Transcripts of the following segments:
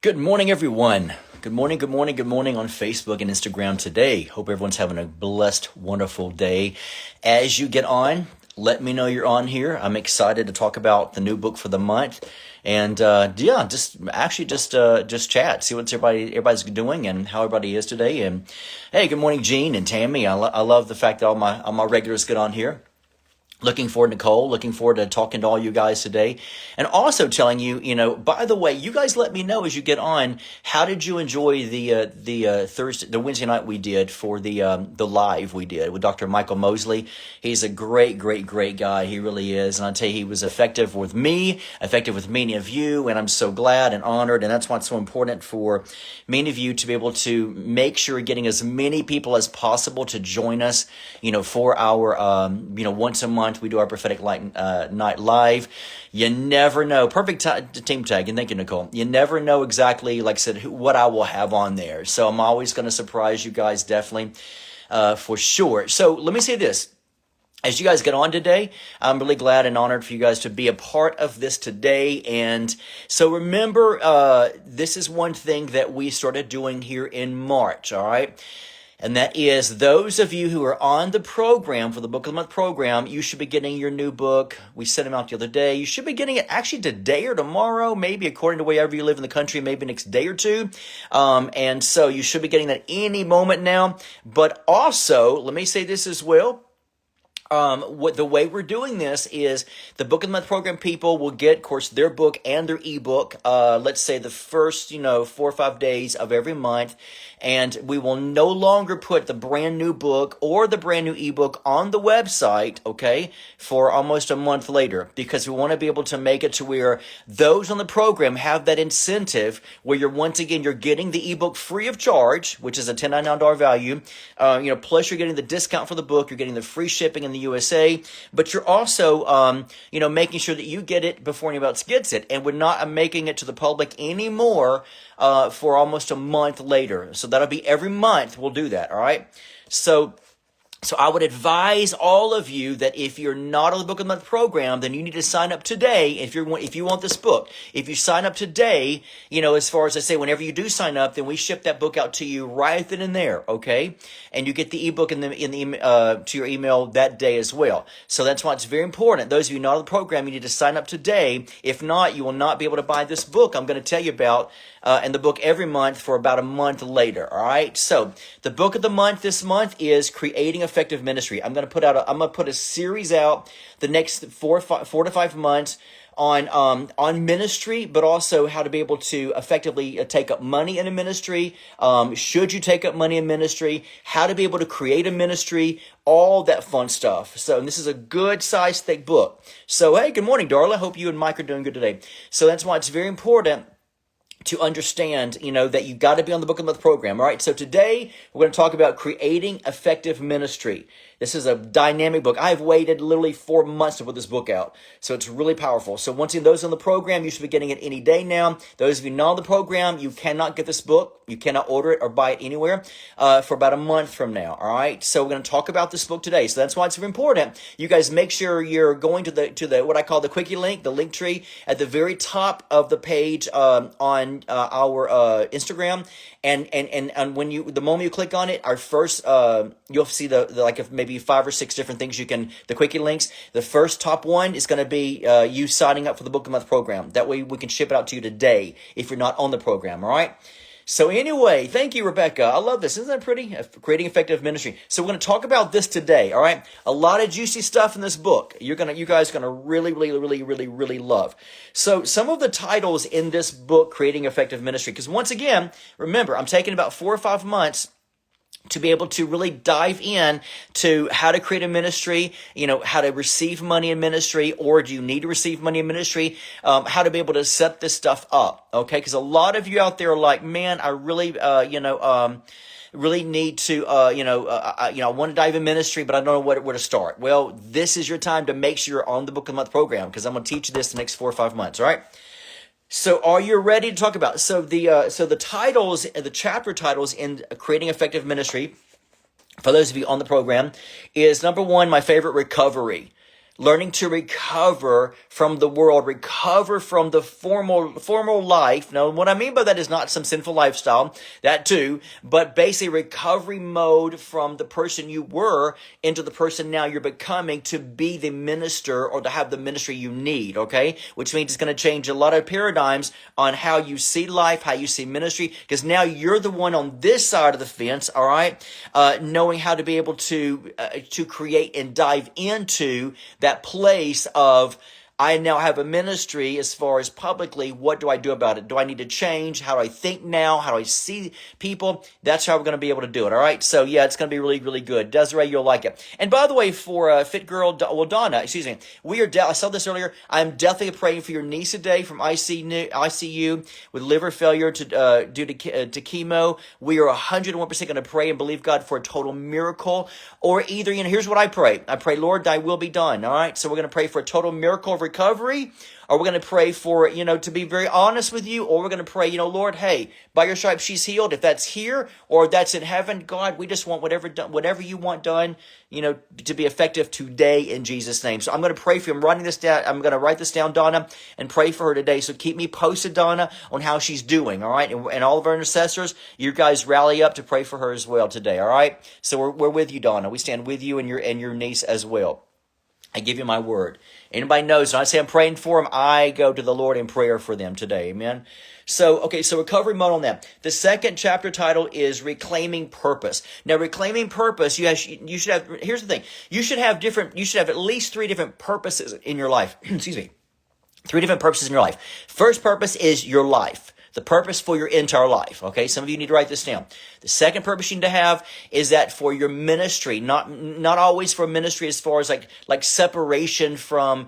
Good morning, everyone. Good morning on Facebook and Instagram today. Hope everyone's having a blessed, wonderful day. As you get on, let me know you're on here. I'm excited to talk about the new book for the month. And just chat, see what everybody's doing and how everybody is today. And hey, good morning, Jean and Tammy. I love the fact that all my regulars get on here. Looking forward, Nicole. Looking forward to talking to all you guys today. And also telling you, by the way, you guys let me know as you get on, how did you enjoy the Wednesday night we did for the live we did with Dr. Michael Mosley. He's a great guy. He really is. And I'll tell you, he was effective with many of you. And I'm so glad and honored. And that's why it's so important for many of you to be able to make sure you're getting as many people as possible to join us, for our, once a month. We do our prophetic night live. You never know. Perfect team tag. And thank you, Nicole. You never know exactly, like I said, what I will have on there. So I'm always going to surprise you guys, definitely, for sure. So let me say this. As you guys get on today, I'm really glad and honored for you guys to be a part of this today. And so remember, this is one thing that we started doing here in March, all right? And that is those of you who are on the program for the Book of the Month program, you should be getting your new book. We sent them out the other day. You should be getting it actually today or tomorrow, maybe according to wherever you live in the country, maybe next day or two. And so you should be getting that any moment now. But also, let me say this as well. The way we're doing this is the Book of the Month program people will get, of course, their book and their ebook, let's say the first, 4 or 5 days of every month. And we will no longer put the brand new book or the brand new ebook on the website, okay, for almost a month later, because we want to be able to make it to where those on the program have that incentive where you're getting the ebook free of charge, which is a $10.99 value, plus you're getting the discount for the book, you're getting the free shipping in the USA, but you're also, making sure that you get it before anybody else gets it, and we're not making it to the public anymore for almost a month later. So that'll be every month we'll do that, all right? So I would advise all of you that if you're not on the Book of the Month program, then you need to sign up today. If you want this book, if you sign up today, as far as I say, whenever you do sign up, then we ship that book out to you right then and there, okay? And you get the ebook to your email that day as well. So that's why it's very important. Those of you not on the program, you need to sign up today. If not, you will not be able to buy this book I'm going to tell you about, and the book every month for about a month later. All right. So the book of the month this month is Creating Effective Ministry. I'm going to put a series out the next 4 to 5 months on ministry, but also how to be able to effectively take up money in a ministry. Should you take up money in ministry? How to be able to create a ministry? All that fun stuff. So, and this is a good size, thick book. So, hey, good morning, Darla. Hope you and Mike are doing good today. So that's why it's very important to understand, that you got to be on the Book of the Month program. All right. So today we're going to talk about creating effective ministry. This is a dynamic book. I've waited literally 4 months to put this book out. So it's really powerful. So once again, those on the program, you should be getting it any day now. Those of you not on the program, you cannot get this book. You cannot order it or buy it anywhere for about a month from now. All right. So we're going to talk about this book today. So that's why it's very important. You guys make sure you're going to the what I call the quickie link, the link tree at the very top of the page on our Instagram. And when the moment you click on it, our first, you'll see maybe 5 or 6 different things the quickie links. The first top one is going to be you signing up for the Book of the Month program. That way we can ship it out to you today if you're not on the program, all right? So anyway, thank you, Rebecca. I love this. Isn't that pretty? Creating Effective Ministry. So we're going to talk about this today, all right? A lot of juicy stuff in this book. You guys are going to really love. So some of the titles in this book, Creating Effective Ministry, because once again, remember, I'm taking about 4 or 5 months to be able to really dive in to how to create a ministry, how to receive money in ministry, or do you need to receive money in ministry, how to be able to set this stuff up, okay? Because a lot of you out there are like, man, I really, really need to, I want to dive in ministry, but I don't know where to start. Well, this is your time to make sure you're on the Book of the Month program, because I'm going to teach you this the next 4 or 5 months, all right? So are you ready to talk about? So the titles, the chapter titles in Creating Effective Ministry, for those of you on the program, is number 1, my favorite, recovery. learning to recover from the world, recover from the formal life. Now, what I mean by that is not some sinful lifestyle, that too, but basically recovery mode from the person you were into the person now you're becoming to be the minister or to have the ministry you need, okay? Which means it's going to change a lot of paradigms on how you see life, how you see ministry, because now you're the one on this side of the fence, all right? Knowing how to be able to create and dive into that place of, I now have a ministry as far as publicly. What do I do about it? Do I need to change? How do I think now? How do I see people? That's how we're going to be able to do it. All right. So yeah, it's going to be really, really good. Desiree, you'll like it. And by the way, for Fit Girl, Donna, excuse me, I saw this earlier. I'm definitely praying for your niece today from ICU with liver failure due to chemo. We are 101% going to pray and believe God for a total miracle. Or either, here's what I pray. I pray, Lord, thy will be done. All right. So we're going to pray for a total miracle of recovery, or we're going to pray for, to be very honest with you, or we're going to pray, Lord, hey, by your stripes she's healed. If that's here or that's in heaven, God, we just want whatever you want done, to be effective today in Jesus' name. So I'm going to pray for you. I'm writing this down. I'm going to write this down, Donna, and pray for her today. So keep me posted, Donna, on how she's doing. All right. And all of our intercessors, you guys rally up to pray for her as well today. All right. So we're with you, Donna. We stand with you and your niece as well. I give you my word. Anybody knows, when I say I'm praying for them, I go to the Lord in prayer for them today. Amen. So recovery mode on that. The second chapter title is Reclaiming Purpose. Now, reclaiming purpose, you should have, here's the thing. You should have at least 3 different purposes in your life. Excuse me. 3 different purposes in your life. First purpose is your life. The purpose for your entire life. Okay, some of you need to write this down. The second purpose you need to have is that for your ministry, not always for ministry as far as like separation from,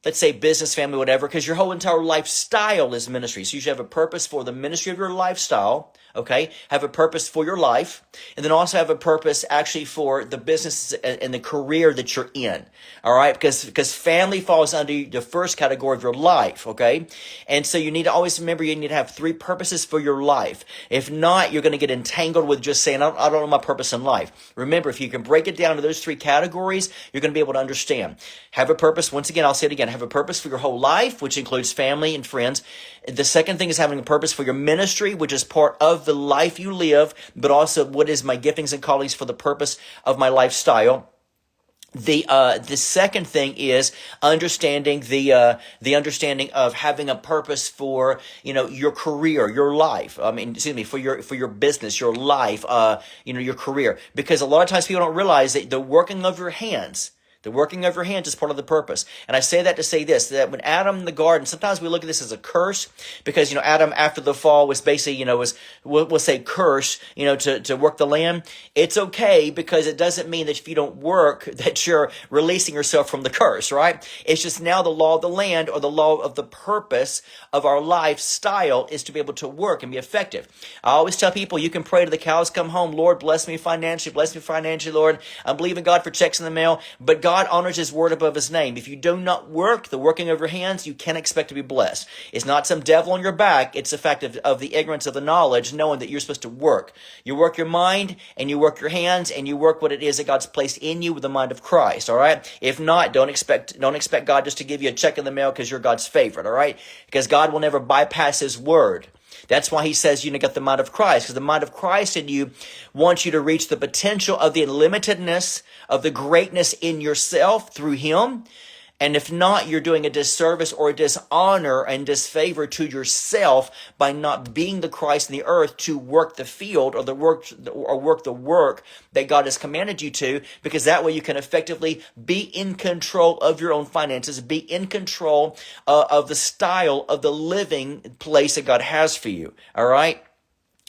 let's say, business, family, whatever, because your whole entire lifestyle is ministry. So you should have a purpose for the ministry of your lifestyle, okay? Have a purpose for your life, and then also have a purpose actually for the business and the career that you're in, all right? Because family falls under the first category of your life, okay? And so you need to always remember you need to have 3 purposes for your life. If not, you're going to get entangled with just saying, I don't know my purpose in life. Remember, if you can break it down to those 3 categories, you're going to be able to understand. Have a purpose. Once again, I'll say it again. Have a purpose for your whole life, which includes family and friends. The second thing is having a purpose for your ministry, which is part of the life you live, but also what is my giftings and callings for the purpose of my lifestyle. The second thing is understanding the understanding of having a purpose for, your career, your life. For your business, your life, your career. Because a lot of times people don't realize that the working of your hands is part of the purpose. And I say that to say this, that when Adam in the garden, sometimes we look at this as a curse because, Adam after the fall was basically, we'll say curse, to work the land. It's okay because it doesn't mean that if you don't work that you're releasing yourself from the curse, right? It's just now the law of the land or the law of the purpose of our lifestyle is to be able to work and be effective. I always tell people you can pray till the cows come home. Lord, bless me financially, Lord. I'm believing God for checks in the mail, but God honors his word above his name. If you do not work, the working of your hands, you can't expect to be blessed. It's not some devil on your back. It's the fact of the ignorance of the knowledge, knowing that you're supposed to work. You work your mind and you work your hands and you work what it is that God's placed in you with the mind of Christ. All right. If not, don't expect God just to give you a check in the mail because you're God's favorite. All right. Because God will never bypass his word. That's why he says you got the mind of Christ, because the mind of Christ in you wants you to reach the potential of the unlimitedness of the greatness in yourself through him. And if not, you're doing a disservice or a dishonor and disfavor to yourself by not being the Christ in the earth to work the field or work the work that God has commanded you to, because that way you can effectively be in control of your own finances, be in control of the style of the living place that God has for you. All right?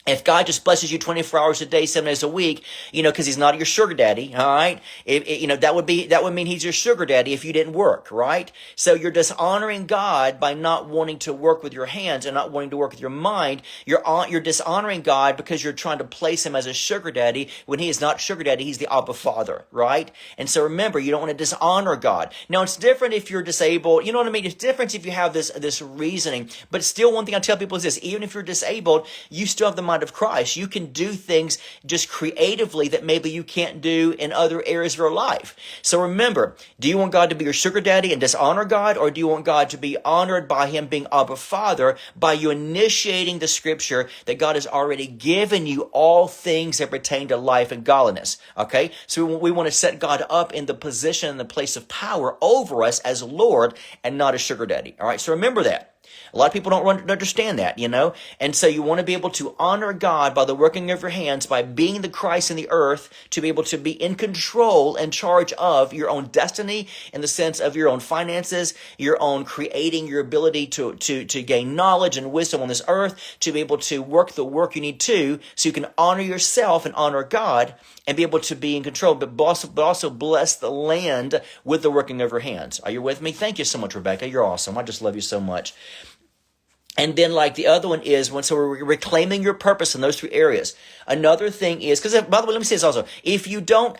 If God just blesses you 24 hours a day, 7 days a week, because he's not your sugar daddy, all right? That would mean he's your sugar daddy if you didn't work, right? So you're dishonoring God by not wanting to work with your hands and not wanting to work with your mind. You're dishonoring God because you're trying to place him as a sugar daddy when he is not sugar daddy. He's the Abba Father, right? And so remember, you don't want to dishonor God. Now, it's different if you're disabled. You know what I mean? It's different if you have this reasoning. But still, one thing I tell people is this: even if you're disabled, you still have the mind of Christ, you can do things just creatively that maybe you can't do in other areas of your life. So remember, do you want God to be your sugar daddy and dishonor God, or do you want God to be honored by him being Abba Father, by you initiating the scripture that God has already given you all things that pertain to life and godliness? Okay, so we want to set God up in the position and the place of power over us as Lord and not as sugar daddy. All right, so remember that. A lot of people don't understand that, and so you want to be able to honor God by the working of your hands, by being the Christ in the earth, to be able to be in control and charge of your own destiny in the sense of your own finances, your own creating, your ability to gain knowledge and wisdom on this earth, to be able to work the work you need to, so you can honor yourself and honor God and be able to be in control, but also bless the land with the working of your hands. Are you with me? Thank you so much, Rebecca. You're awesome. I just love you so much. And then like the other one is so we're reclaiming your purpose in those three areas. Another thing is, because by the way, let me say this also. If you don't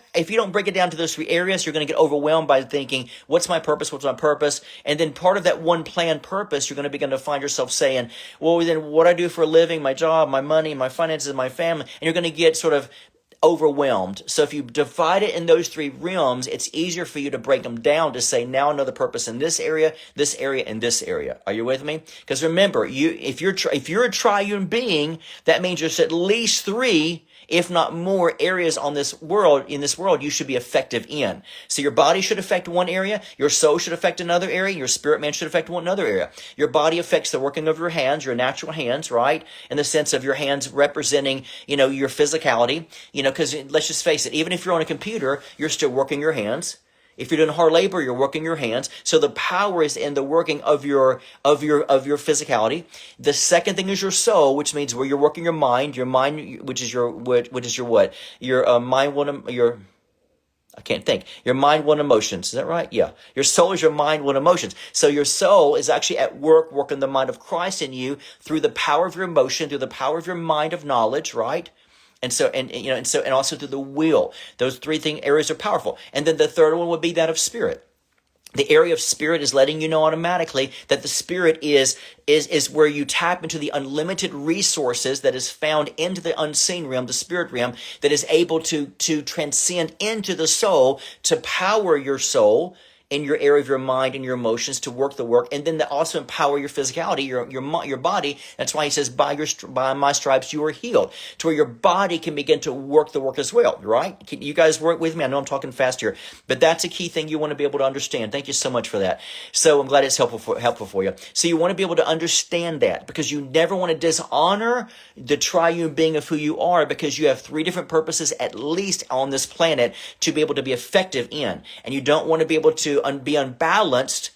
break it down to those three areas, you're going to get overwhelmed by thinking, what's my purpose? What's my purpose? And then part of that one planned purpose, you're going to begin to find yourself saying, well, then what I do for a living, my job, my money, my finances, my family, and you're going to get sort of overwhelmed. So if you divide it in those three realms, it's easier for you to break them down to say, now another purpose in this area, and this area. Are you with me? Because remember, if you're a triune being, that means there's at least three, if not more, areas in this world you should be effective in. So your body should affect one area, your soul should affect another area, your spirit man should affect one another area. Your body affects the working of your hands, your natural hands, right? In the sense of your hands representing, your physicality, because let's just face it, even if you're on a computer, you're still working your hands. If you're doing hard labor, you're working your hands. So the power is in the working of your physicality. The second thing is your soul, which means where you're working your mind, which is your what? Your mind, I can't think. Your mind, will, and emotions. Is that right? Yeah. Your soul is your mind, will, and emotions. So your soul is actually at work, working the mind of Christ in you through the power of your emotion, through the power of your mind of knowledge, right? And also through the will. Those three areas are powerful. And then the third one would be that of spirit. The area of spirit is letting you know automatically that the spirit is where you tap into the unlimited resources that is found into the unseen realm, the spirit realm, that is able to transcend into the soul, to power your soul in your area of your mind and your emotions to work the work, and then to also empower your physicality, your body. That's why he says, by my stripes you are healed, to where your body can begin to work the work as well, right? Can you guys work with me? I know I'm talking fast here, but that's a key thing you want to be able to understand. Thank you so much for that. So I'm glad it's helpful for you. So you want to be able to understand that, because you never want to dishonor the triune being of who you are, because you have three different purposes at least on this planet to be able to be effective in, and you don't want to be able to be unbalanced.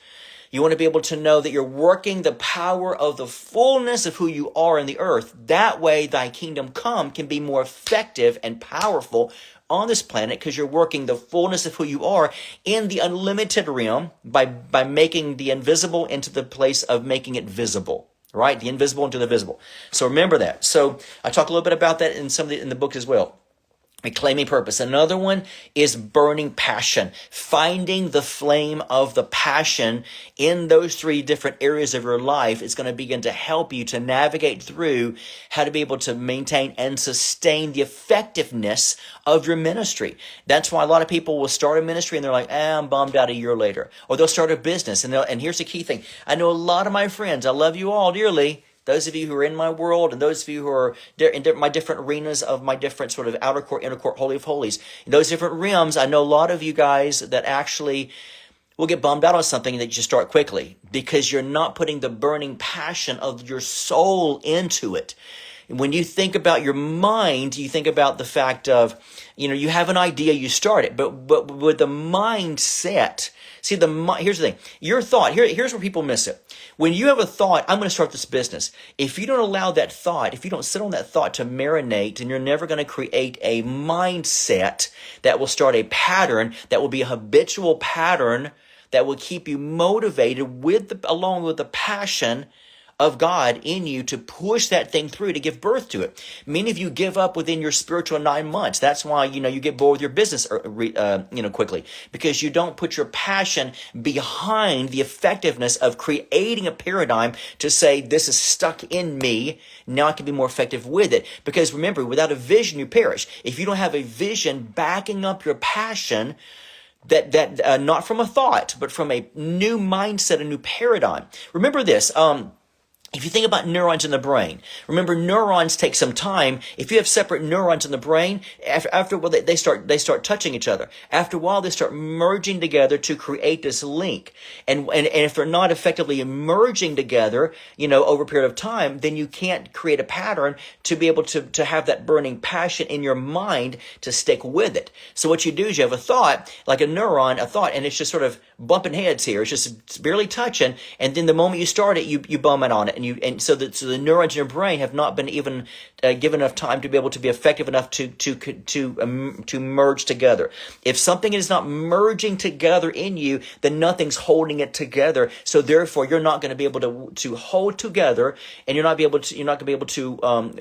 You want to be able to know that you're working the power of the fullness of who you are in the earth. That way, thy kingdom come can be more effective and powerful on this planet, because you're working the fullness of who you are in the unlimited realm by making the invisible into the place of making it visible. Right? The invisible into the visible. So remember that. So I talk a little bit about that in the book as well. Reclaiming purpose. Another one is burning passion. Finding the flame of the passion in those three different areas of your life is going to begin to help you to navigate through how to be able to maintain and sustain the effectiveness of your ministry. That's why a lot of people will start a ministry and they're like, I'm bummed out a year later. Or they'll start a business and here's the key thing. I know a lot of my friends, I love you all dearly, those of you who are in my world and those of you who are in my different arenas of my different sort of outer court, inner court, holy of holies, in those different realms, I know a lot of you guys that actually will get bummed out on something that you start quickly because you're not putting the burning passion of your soul into it. When you think about your mind, you think about the fact of, you have an idea, you start it, but with the mindset. See, here's the thing. Your thought, here's where people miss it. When you have a thought, I'm going to start this business. If you don't allow that thought, if you don't sit on that thought to marinate, then you're never going to create a mindset that will start a pattern that will be a habitual pattern that will keep you motivated along with the passion of God in you to push that thing through, to give birth to it. Many of you give up within your spiritual 9 months. That's why, you get bored with your business, quickly, because you don't put your passion behind the effectiveness of creating a paradigm to say, this is stuck in me. Now I can be more effective with it. Because remember, without a vision, you perish. If you don't have a vision backing up your passion, that not from a thought, but from a new mindset, a new paradigm. Remember this. If you think about neurons in the brain, remember neurons take some time. If you have separate neurons in the brain, after a while they start touching each other. After a while they start merging together to create this link. And if they're not effectively merging together, over a period of time, then you can't create a pattern to be able to have that burning passion in your mind to stick with it. So what you do is you have a thought, like a neuron, and it's just sort of bumping heads here. It's just barely touching. And then the moment you start it, you bum it on it. And so the neurons in your brain have not been even given enough time to be able to be effective enough to merge together. If something is not merging together in you, then nothing's holding it together. So therefore, you're not going to be able to hold together, and you're not going to be able to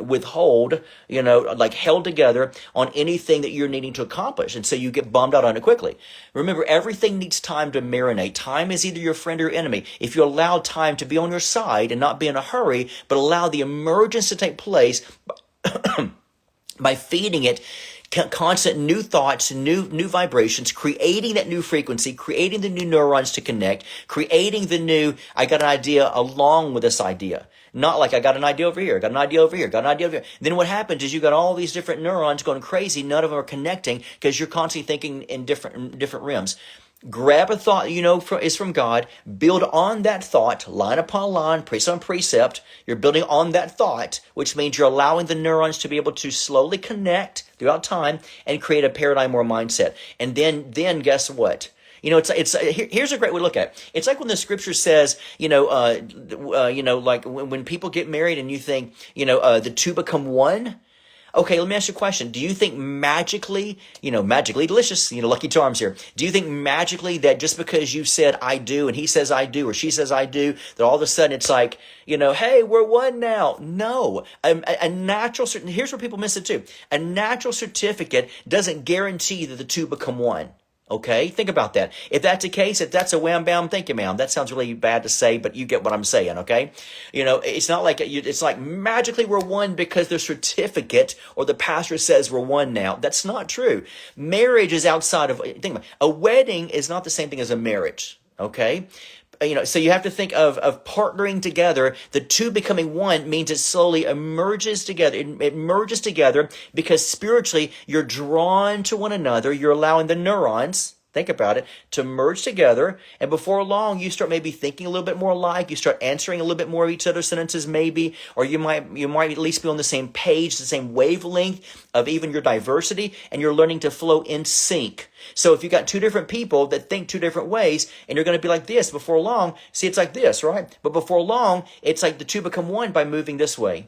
withhold, like held together on anything that you're needing to accomplish. And so you get bummed out on it quickly. Remember, everything needs time to marinate. Time is either your friend or your enemy. If you allow time to be on your side and not be in a hurry, but allow the emergence to take place by feeding it constant new thoughts, new vibrations, creating that new frequency, creating the new neurons to connect, creating the new, I got an idea along with this idea. Not like I got an idea over here, got an idea over here, got an idea over here. Then what happens is you got all these different neurons going crazy. None of them are connecting because you're constantly thinking in different realms. Grab a thought is from God, build on that thought, line upon line, precept on precept. You're building on that thought, which means you're allowing the neurons to be able to slowly connect throughout time and create a paradigm or mindset. And then guess what? Here's a great way to look at it. It's like when the scripture says, like when people get married and you think, the two become one. Okay, let me ask you a question. Do you think magically delicious, Lucky Charms here. Do you think magically that just because you said I do and he says I do or she says I do, that all of a sudden it's like, hey, we're one now? No. A natural, here's where people miss it too. A natural certificate doesn't guarantee that the two become one. Okay, think about that. If that's the case, if that's a wham bam, thank you, ma'am. That sounds really bad to say, but you get what I'm saying, okay? It's not like it's like magically we're one because the certificate or the pastor says we're one now. That's not true. Marriage is outside of, think about it. A wedding is not the same thing as a marriage, okay? So you have to think of partnering together. The two becoming one means it slowly emerges together. It merges together because spiritually you're drawn to one another. You're allowing the neurons, think about it, to merge together. And before long, you start maybe thinking a little bit more alike. You start answering a little bit more of each other's sentences maybe, or you might at least be on the same page, the same wavelength of even your diversity, and you're learning to flow in sync. So if you got two different people that think two different ways, and you're going to be like this before long, see, it's like this, right? But before long, it's like the two become one by moving this way.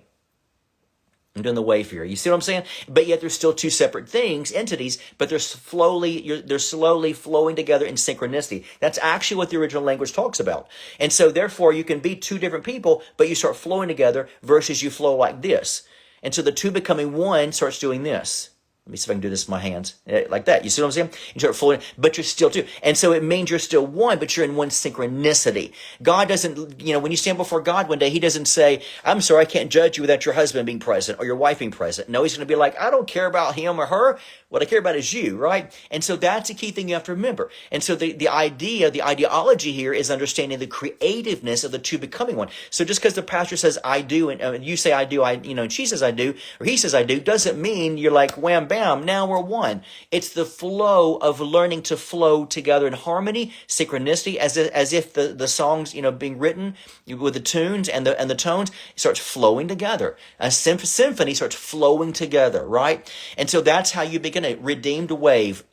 I'm doing the wave here. You see what I'm saying? But yet there's still two separate entities, but they're slowly flowing together in synchronicity. That's actually what the original language talks about. And so therefore you can be two different people, but you start flowing together versus you flow like this. And so the two becoming one starts doing this. Let me see if I can do this with my hands. Like that. You see what I'm saying? You start flowing, but you're still two. And so it means you're still one, but you're in one synchronicity. God doesn't, when you stand before God one day, he doesn't say, I'm sorry, I can't judge you without your husband being present or your wife being present. No, he's going to be like, I don't care about him or her. What I care about is you, right? And so that's a key thing you have to remember. And so the ideology here is understanding the creativeness of the two becoming one. So just because the pastor says I do, and you say I do, and she says I do, or he says I do, doesn't mean you're like wham bam, now we're one. It's the flow of learning to flow together in harmony, synchronicity, as if the songs being written with the tunes and the tones starts flowing together. A symphony starts flowing together, right? And so that's how you begin a redeemed wave.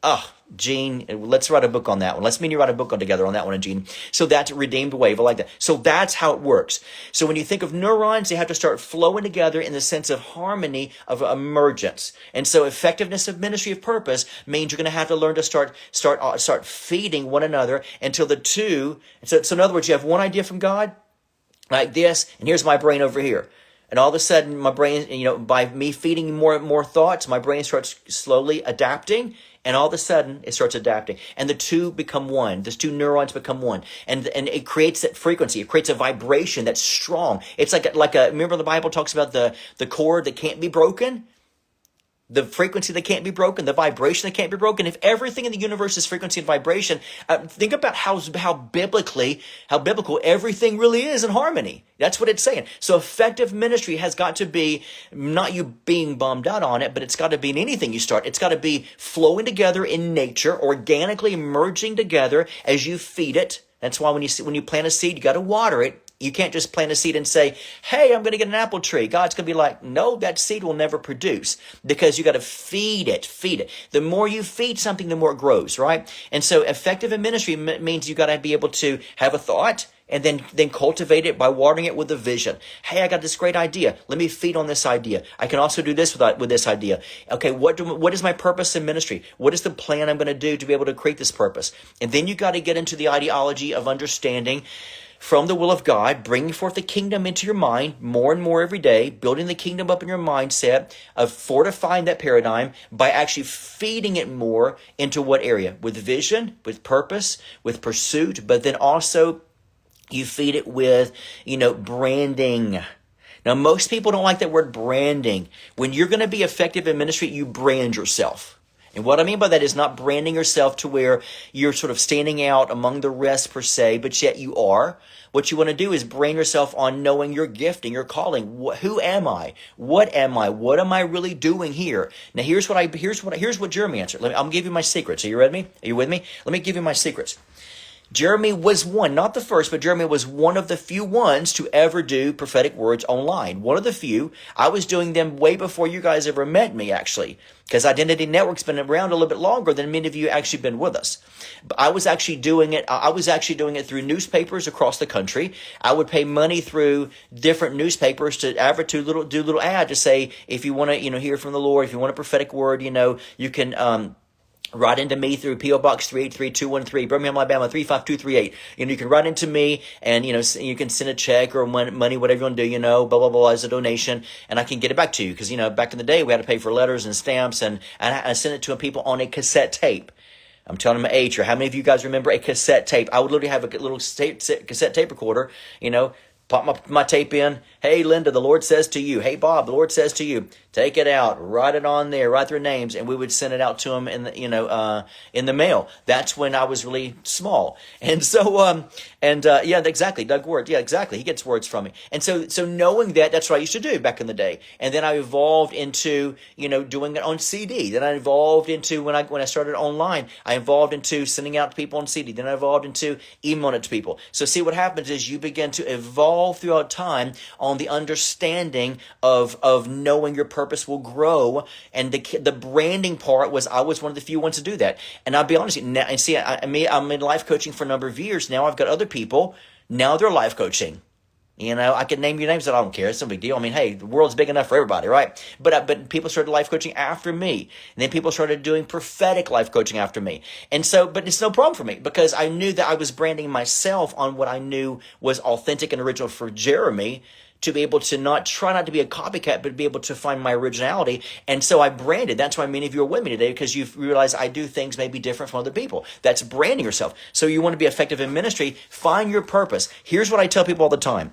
Gene, let's write a book on that one. Let's me and you write a book together on that one, Gene. So that's a redeemed wave. I like that. So that's how it works. So when you think of neurons, they have to start flowing together in the sense of harmony, of emergence. And so effectiveness of ministry of purpose means you're going to have to learn to start feeding one another until the two. So in other words, you have one idea from God. like this, and here's my brain over here. And all of a sudden, my brain, by me feeding more and more thoughts, my brain starts slowly adapting. And all of a sudden, it starts adapting. And the two become one. These two neurons become one. And it creates that frequency. It creates a vibration that's strong. It's remember the Bible talks about the cord that can't be broken? The frequency that can't be broken, the vibration that can't be broken. If everything in the universe is frequency and vibration, think about how biblical everything really is in harmony. That's what it's saying. So effective ministry has got to be not you being bummed out on it, but it's got to be in anything you start. It's got to be flowing together in nature, organically merging together as you feed it. That's why when you plant a seed, you got to water it. You can't just plant a seed and say, hey, I'm going to get an apple tree. God's going to be like, no, that seed will never produce, because you got to feed it. The more you feed something, the more it grows, right? And so effective in ministry means you got to be able to have a thought and then cultivate it by watering it with a vision. Hey, I got this great idea. Let me feed on this idea. I can also do this with this idea. Okay, what is my purpose in ministry? What is the plan I'm going to do to be able to create this purpose? And then you got to get into the ideology of understanding from the will of God, bringing forth the kingdom into your mind more and more every day, building the kingdom up in your mindset, of fortifying that paradigm by actually feeding it more into what area? With vision, with purpose, with pursuit, but then also you feed it with, branding. Now, most people don't like that word branding. When you're going to be effective in ministry, you brand yourself. And what I mean by that is not branding yourself to where you're sort of standing out among the rest per se, but yet you are. What you want to do is brand yourself on knowing your gift and your calling. Who am I? What am I? What am I really doing here? Now, here's what Jeremy answered. I'm gonna give you my secrets. Are you ready? Are you with me? Let me give you my secrets. Jeremy was not the first, but Jeremy was one of the few ones to ever do prophetic words online. One of the few. I was doing them way before you guys ever met me, actually, because Identity Network's been around a little bit longer than many of you actually been with us. But I was actually doing it through newspapers across the country. I would pay money through different newspapers to do little ad to say, if you want to, hear from the Lord, if you want a prophetic word, you can, write into me through P.O. Box 383-213, Birmingham, Alabama 35238. You can write into me, and you can send a check or money, whatever you want to do. Blah blah blah as a donation, and I can get it back to you, because back in the day we had to pay for letters and stamps, and I sent it to people on a cassette tape. I'm telling my age here. How many of you guys remember a cassette tape? I would literally have a little cassette tape recorder. Pop my tape in. Hey, Linda, the Lord says to you. Hey, Bob, the Lord says to you. Take it out, write it on there, write their names, and we would send it out to them in the mail. That's when I was really small, and so yeah, exactly. Doug Ward, yeah, exactly. He gets words from me, and so knowing that's what I used to do back in the day, and then I evolved into doing it on CD. Then I evolved into when I started online, I evolved into sending out to people on CD. Then I evolved into emailing it to people. So see, what happens is you begin to evolve throughout time on the understanding of knowing your purpose will grow, and the branding part was I was one of the few ones to do that. And I'll be honest, now, and see, I'm in life coaching for a number of years now. I've got other people now; they're life coaching. I can name your names, that I don't care. It's no big deal. I mean, hey, the world's big enough for everybody, right? But people started life coaching after me, and then people started doing prophetic life coaching after me. And so, but it's no problem for me, because I knew that I was branding myself on what I knew was authentic and original for Jeremy, to be able to try not to be a copycat, but be able to find my originality. And so I branded. That's why many of you are with me today, because you've realized I do things maybe different from other people. That's branding yourself. So you want to be effective in ministry, find your purpose. Here's what I tell people all the time.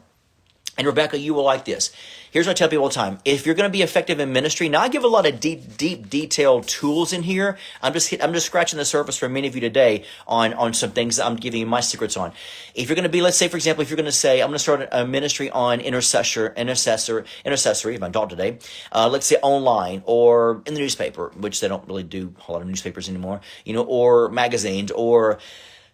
And Rebecca, you will like this. Here's what I tell people all the time. If you're going to be effective in ministry, now I give a lot of deep, detailed tools in here. I'm just scratching the surface for many of you today on some things that I'm giving you my secrets on. If you're going to be, let's say, for example, if you're going to say, I'm going to start a ministry on intercessory, if I'm talking today, let's say online or in the newspaper, which they don't really do a whole lot of newspapers anymore, or magazines, or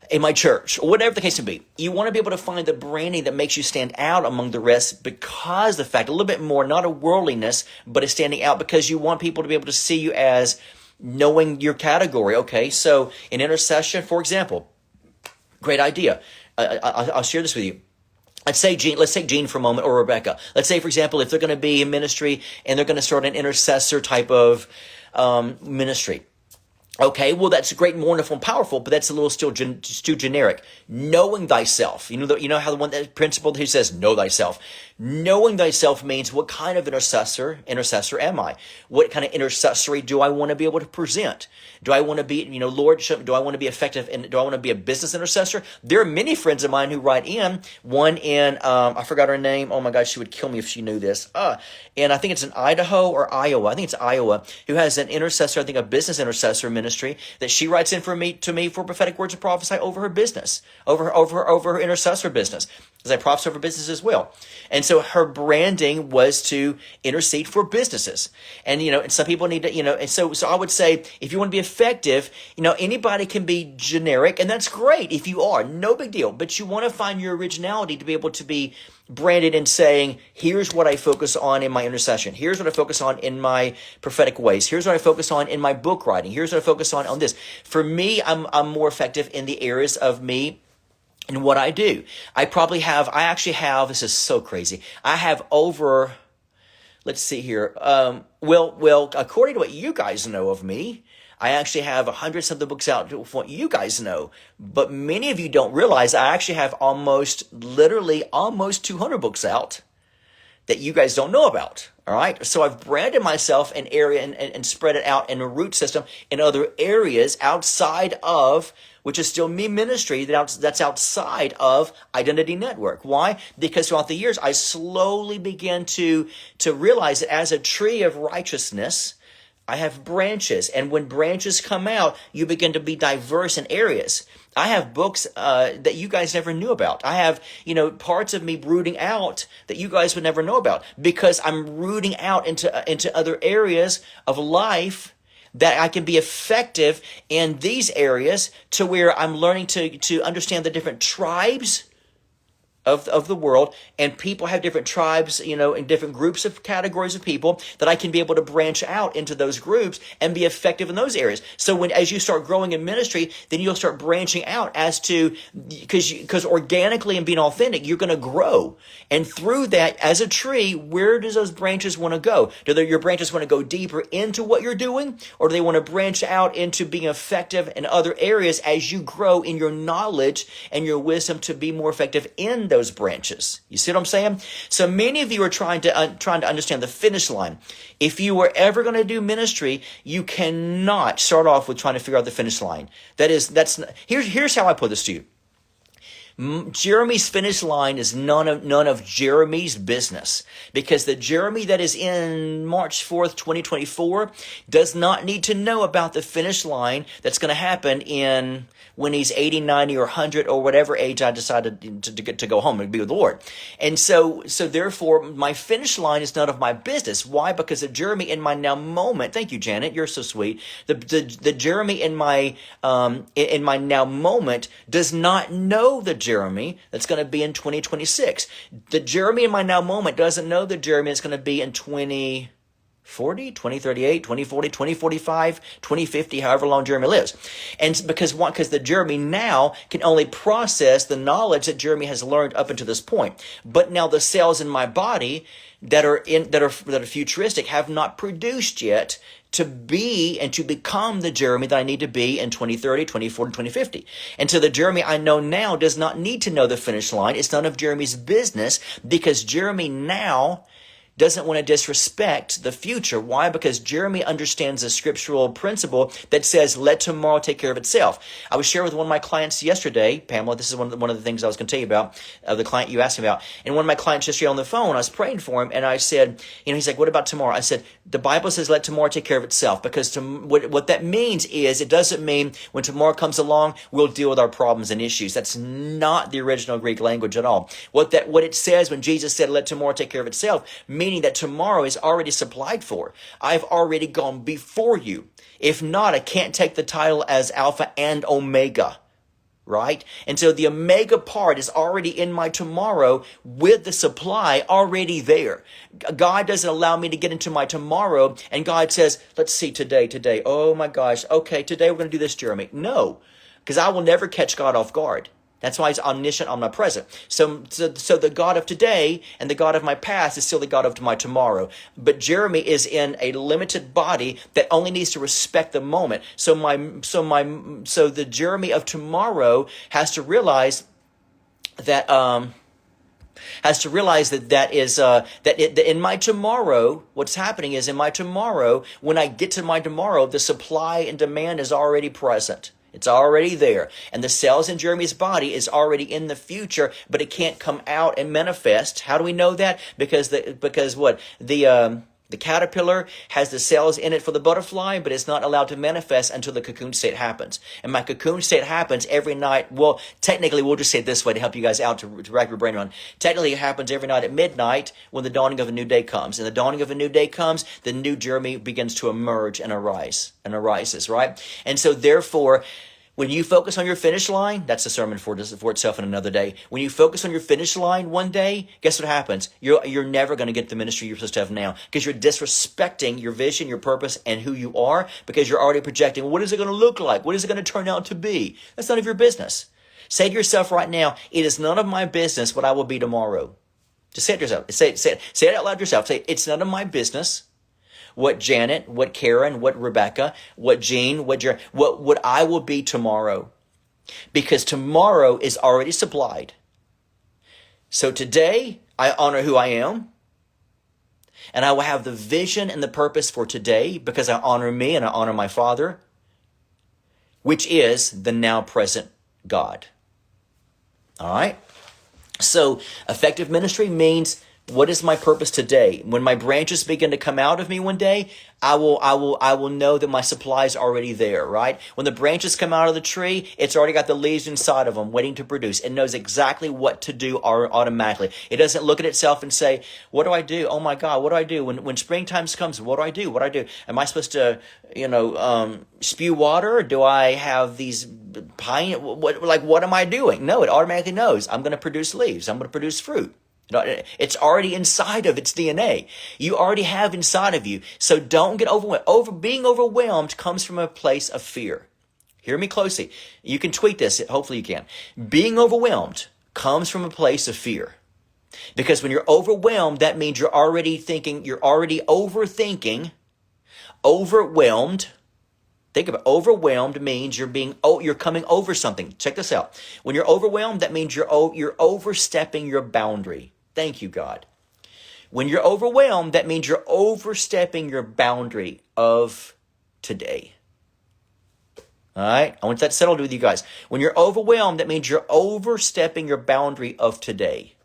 in my church, or whatever the case may be. You want to be able to find the branding that makes you stand out among the rest, because the fact, a little bit more, not a worldliness, but a standing out, because you want people to be able to see you as knowing your category. Okay, so in intercession, for example, great idea. I'll share this with you. Let's take Jean for a moment, or Rebecca. Let's say, for example, if they're going to be in ministry and they're going to start an intercessor type of ministry. Okay, well, that's great and wonderful and powerful, but that's a little still too generic. Knowing thyself. You know how that principle who says, know thyself. Knowing thyself means what kind of intercessor am I? What kind of intercessory do I want to be able to present? Do I want to be, Lord, do I want to be effective and do I want to be a business intercessor? There are many friends of mine who write in, one in, I forgot her name. Oh my gosh, she would kill me if she knew this. And I think it's in Idaho or Iowa. I think it's Iowa, who has an intercessor, I think a business intercessor ministry that she writes in to me for prophetic words of prophecy over her business, over her intercessor business. Because I prophesy over business as well. And so her branding was to intercede for businesses. And, and some people need to, and so I would say, if you want to be effective, anybody can be generic, and that's great if you are, no big deal. But you want to find your originality to be able to be branded in saying, here's what I focus on in my intercession. Here's what I focus on in my prophetic ways. Here's what I focus on in my book writing. Here's what I focus on this. For me, I'm more effective in the areas of me and what I do. I actually have, this is so crazy. I have over, let's see here. Well, according to what you guys know of me, I actually have 100-something books out from what you guys know. But many of you don't realize I actually have literally almost 200 books out that you guys don't know about. All right. So I've branded myself an area and spread it out in a root system in other areas outside of, which is still me ministry, that's outside of Identity Network. Why? Because throughout the years, I slowly began to realize that as a tree of righteousness, I have branches. And when branches come out, you begin to be diverse in areas. I have books that you guys never knew about. I have, parts of me rooting out that you guys would never know about because I'm rooting out into other areas of life that I can be effective in these areas to where I'm learning to understand the different tribes of the world, and people have different tribes, and different groups of categories of people that I can be able to branch out into those groups and be effective in those areas. So as you start growing in ministry, then you'll start branching out as to, because organically and being authentic, you're going to grow. And through that, as a tree, where does those branches want to go? Do your branches want to go deeper into what you're doing, or do they want to branch out into being effective in other areas as you grow in your knowledge and your wisdom to be more effective in those branches? You see what I'm saying? So many of you are trying to understand the finish line. If you were ever going to do ministry, you cannot start off with trying to figure out the finish line. Here's how I put this to you. Jeremy's finish line is none of Jeremy's business, because the Jeremy that is in March 4th, 2024 does not need to know about the finish line that's going to happen when he's 80, 90, or 100, or whatever age I decided to go home and be with the Lord. And so therefore, my finish line is none of my business. Why? Because the Jeremy in my now moment, thank you, Janet, you're so sweet. The Jeremy in my now moment does not know the Jeremy that's going to be in 2026. The Jeremy in my now moment doesn't know the Jeremy that's going to be in 2040, 2038, 2040, 2045, 2050, however long Jeremy lives. And because the Jeremy now can only process the knowledge that Jeremy has learned up until this point. But now the cells in my body that are futuristic have not produced yet to be and to become the Jeremy that I need to be in 2030, 2040, 2050. And so the Jeremy I know now does not need to know the finish line. It's none of Jeremy's business, because Jeremy now doesn't want to disrespect the future. Why? Because Jeremy understands a scriptural principle that says, let tomorrow take care of itself. I was sharing with one of my clients yesterday, Pamela, this is one of the things I was going to tell you about, the client you asked me about. And one of my clients yesterday on the phone, I was praying for him, and I said, he's like, what about tomorrow? I said, the Bible says, let tomorrow take care of itself, because what that means is, it doesn't mean when tomorrow comes along, we'll deal with our problems and issues. That's not the original Greek language at all. What it says when Jesus said, let tomorrow take care of itself, meaning that tomorrow is already supplied for. I've already gone before you. If not, I can't take the title as Alpha and Omega, right? And so the Omega part is already in my tomorrow with the supply already there. God doesn't allow me to get into my tomorrow, and God says, let's see, today. Oh my gosh, okay, today we're going to do this, Jeremy. No, because I will never catch God off guard. That's why he's omniscient, omnipresent. So the God of today and the God of my past is still the God of my tomorrow. But Jeremy is in a limited body that only needs to respect the moment. So the Jeremy of tomorrow has to realize that in my tomorrow, what's happening is in my tomorrow, when I get to my tomorrow, the supply and demand is already present. It's already there. And the cells in Jeremy's body is already in the future, but it can't come out and manifest. How do we know that? Because the caterpillar has the cells in it for the butterfly, but it's not allowed to manifest until the cocoon state happens. And my cocoon state happens every night. Well, technically, we'll just say it this way to help you guys out, to wrap your brain around. Technically, it happens every night at midnight when the dawning of a new day comes. And the dawning of a new day comes, the new Jeremy begins to emerge and arises, right? And so therefore, when you focus on your finish line, that's a sermon for itself in another day. When you focus on your finish line one day, guess what happens? You're never going to get the ministry you're supposed to have now, because you're disrespecting your vision, your purpose, and who you are, because you're already projecting, what is it going to look like? What is it going to turn out to be? That's none of your business. Say to yourself right now, it is none of my business what I will be tomorrow. Just say it to yourself. Say it out loud to yourself. Say, it's none of my business what Janet, what Karen, what Rebecca, what Jean, what I will be tomorrow. Because tomorrow is already supplied. So today, I honor who I am. And I will have the vision and the purpose for today because I honor me and I honor my Father, which is the now present God. All right? So effective ministry means, what is my purpose today? When my branches begin to come out of me one day, I will know that my supply is already there, right? When the branches come out of the tree, it's already got the leaves inside of them waiting to produce. It knows exactly what to do automatically. It doesn't look at itself and say, what do I do? Oh my God, what do I do? When springtime comes, what do I do? What do I do? Am I supposed to, spew water? Do I have these what am I doing? No, it automatically knows. I'm going to produce leaves. I'm going to produce fruit. It's already inside of its DNA. You already have inside of you. So don't get overwhelmed. Being overwhelmed comes from a place of fear. Hear me closely. You can tweet this. Hopefully you can. Being overwhelmed comes from a place of fear. Because when you're overwhelmed, that means you're already overthinking. Overwhelmed. Think about it. Overwhelmed means you're coming over something. Check this out. When you're overwhelmed, that means you're overstepping your boundary. Thank you, God. When you're overwhelmed, that means you're overstepping your boundary of today. All right? I want that settled with you guys. When you're overwhelmed, that means you're overstepping your boundary of today.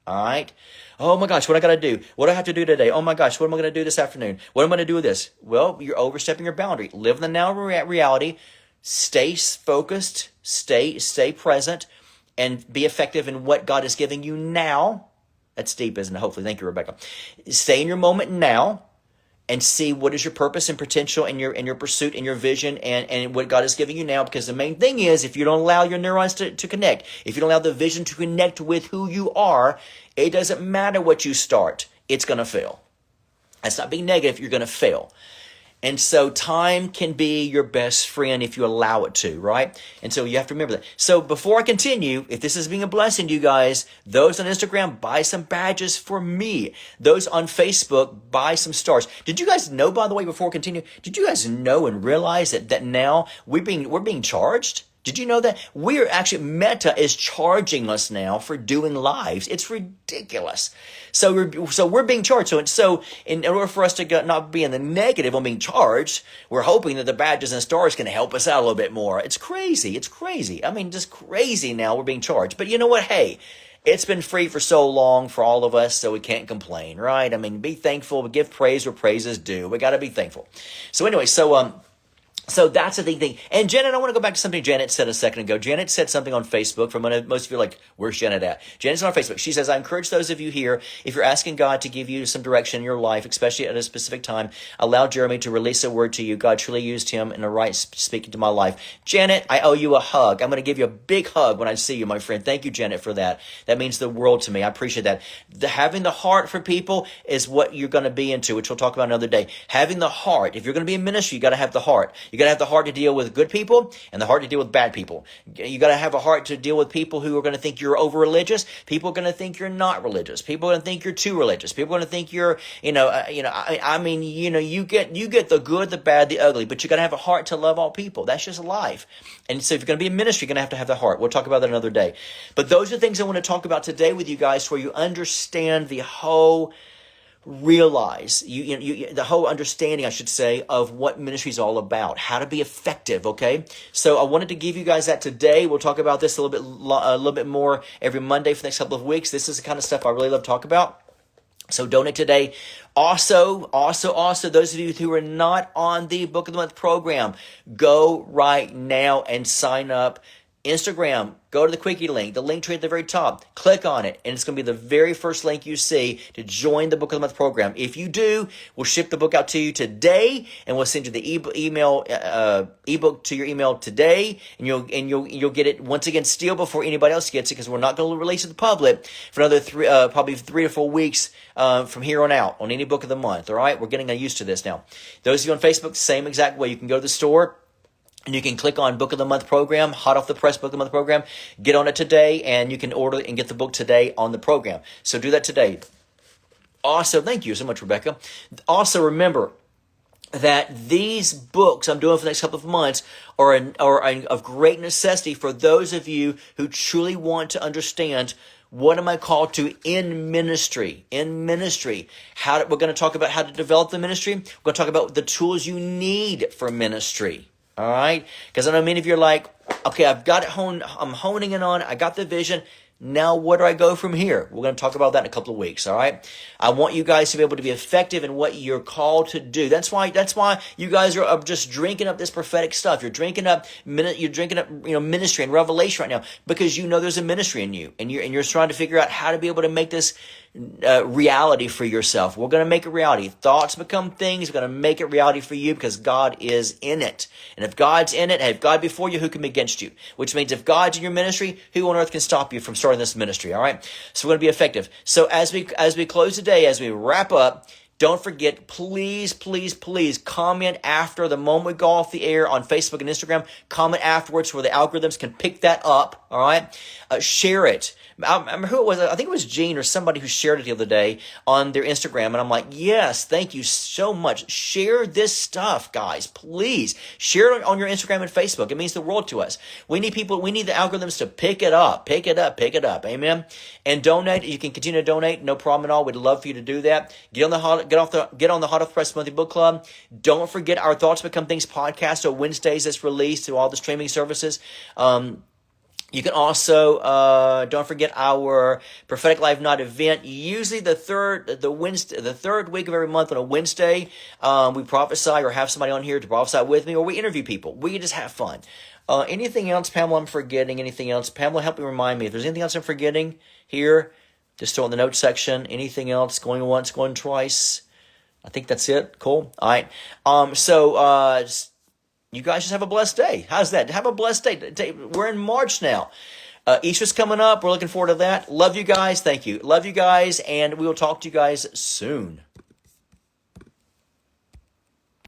All right? Oh my gosh, what I got to do? What do I have to do today? Oh my gosh, what am I going to do this afternoon? What am I going to do with this? Well, you're overstepping your boundary. Live in the now reality. Stay focused. Stay present. And be effective in what God is giving you now. That's deep, isn't it? Hopefully. Thank you, Rebecca. Stay in your moment now. And see what is your purpose and potential and your pursuit and your vision and what God is giving you now. Because the main thing is, if you don't allow your neurons to connect, if you don't allow the vision to connect with who you are, it doesn't matter what you start. It's going to fail. That's not being negative. You're going to fail. And so time can be your best friend if you allow it to, right? And so you have to remember that. So before I continue, if this is being a blessing to you guys, those on Instagram, buy some badges for me. Those on Facebook, buy some stars. Did you guys know, by the way, before I continue, did you guys know and realize that now we're being charged? Did you know that Meta is charging us now for doing lives? It's ridiculous. So we're being charged. So in order for us to not be in the negative on being charged, we're hoping that the badges and stars can help us out a little bit more. It's crazy. It's crazy. I mean, just crazy now we're being charged. But you know what? Hey, it's been free for so long for all of us, so we can't complain, right? I mean, be thankful, give praise where praise is due. We got to be thankful. So anyway, so that's the thing. And Janet, I want to go back to something Janet said a second ago. Janet said something on Facebook. Most of you are like, where's Janet at? Janet's on Facebook. She says, I encourage those of you here, if you're asking God to give you some direction in your life, especially at a specific time, allow Jeremy to release a word to you. God truly used him in the right speaking to my life. Janet, I owe you a hug. I'm going to give you a big hug when I see you, my friend. Thank you, Janet, for that. That means the world to me. I appreciate that. Having the heart for people is what you're going to be into, which we'll talk about another day. Having the heart. If you're going to be in ministry, you got to have the heart. You got to have the heart to deal with good people and the heart to deal with bad people. You got to have a heart to deal with people who are going to think you're over religious. People are going to think you're not religious. People are going to think you're too religious. People are going to think you're, you get the good, the bad, the ugly, but you got to have a heart to love all people. That's just life. And so if you're going to be in ministry, you're going to have the heart. We'll talk about that another day. But those are things I want to talk about today with you guys, where you understand the whole the whole understanding, I should say, of what ministry is all about, how to be effective. Okay, so I wanted to give you guys that today. We'll talk about this a little bit more every Monday for the next couple of weeks. This is the kind of stuff I really love to talk about. So donate today. Also, those of you who are not on the Book of the Month program, go right now and sign up. Instagram, go to the Quickie link, the link tree at the very top, click on it, and it's going to be the very first link you see to join the Book of the Month program. If you do, we'll ship the book out to you today, and we'll send you the ebook to your email today, and you'll get it once again still before anybody else gets it, because we're not going to release it to the public for another probably 3 to 4 weeks from here on out on any Book of the Month. All right, we're getting used to this now. Those of you on Facebook, same exact way. You can go to the store, and you can click on Book of the Month program, hot off the press Book of the Month program. Get on it today, and you can order and get the book today on the program. So do that today. Also, thank you so much, Rebecca. Also, remember that these books I'm doing for the next couple of months are of great necessity for those of you who truly want to understand what am I called to in ministry. We're going to talk about how to develop the ministry. We're going to talk about the tools you need for ministry. All right? Because I know many of you are like, okay, I've got it honed. I'm honing in on it. I got the vision. Now, where do I go from here? We're going to talk about that in a couple of weeks, all right? I want you guys to be able to be effective in what you're called to do. That's why you guys are just drinking up this prophetic stuff. You're drinking up ministry and revelation right now, because you know there's a ministry in you, and you're trying to figure out how to be able to make this reality for yourself. We're going to make it reality. Thoughts become things. We're going to make it reality for you, because God is in it. And if God's in it, and if God before you, who can be against you? Which means if God's in your ministry, who on earth can stop you from starting this ministry? All right. So we're going to be effective. So as we close today, as we wrap up, don't forget, please comment after the moment we go off the air on Facebook and Instagram. Comment afterwards where the algorithms can pick that up. All right. Share it. I remember who it was. I think it was Gene or somebody who shared it the other day on their Instagram. And I'm like, yes, thank you so much. Share this stuff, guys. Please share it on your Instagram and Facebook. It means the world to us. We need the algorithms to pick it up. Amen. And donate. You can continue to donate. No problem at all. We'd love for you to do that. Get on the Hot Off the Press Monthly Book Club. Don't forget our Thoughts Become Things podcast on Wednesdays that's released through all the streaming services. You can also, don't forget our Prophetic Live Night event. Usually the third week of every month on a Wednesday, we prophesy or have somebody on here to prophesy with me, or we interview people. We just have fun. Anything else, Pamela, I'm forgetting? Anything else? Pamela, help me remind me. If there's anything else I'm forgetting here, just throw it in the notes section. Anything else? Going once, going twice? I think that's it. Cool. All right. You guys just have a blessed day. How's that? Have a blessed day. We're in March now. Easter's coming up. We're looking forward to that. Love you guys. Thank you. Love you guys. And we will talk to you guys soon.